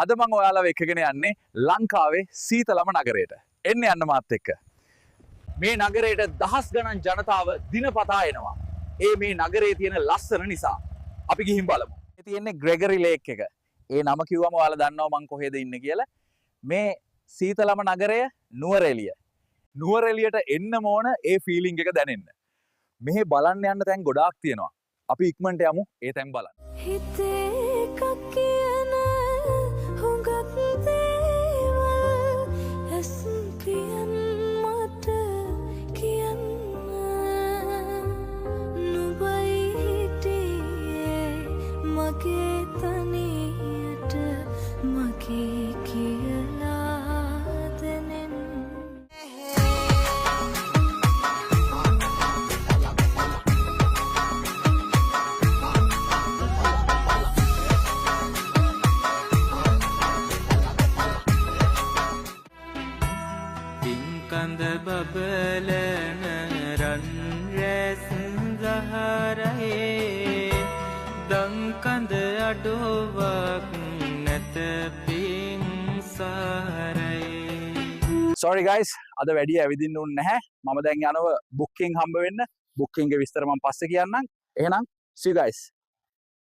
අද මම ඔයාලව එකගෙන යන්නේ ලංකාවේ සීතලම නගරයට. එන්න යන්න මාත් එක්ක. මේ නගරයට දහස් ගණන් ජනතාව දිනපතා එනවා. මේ නගරේ තියෙන ලස්සන නිසා. අපි ගිහින් බලමු. මේ තියෙන්නේ ග්‍රෙගරි ලේක් එක. ඒ නම කිව්වම ඔයාලා දන්නවා මං කොහෙද ඉන්නේ කියලා. මේ සීතලම නගරය නුවරඑළිය. නුවරඑළියට එන්න ඕන ඒ ෆීලිං එක දැනෙන්න. මෙහි බලන්න යන්න තැන් ගොඩාක් තියෙනවා. අපි ඉක්මනට යමු ඒ තැන් බලන්න. හිතේ එකක් කියන හුඟක් දේවල් ඇස් පියන් මට කියන්න නුඹයි හිටියේ මගේ තනියට මගේ කියලා දැනෙන්න. කඳ බබලන රන් රැස් දහරයේ දංකඳ අඩුවක් නැත පින් සාරයේ. Sorry guys, අද වැඩි ඇවිදින්න උන්නේ නැහැ. මම දැන් යනවා බුකින් හම්බ වෙන්න. බුකින්ගේ විස්තර මම පස්සේ කියන්නම්. එහෙනම් see you guys.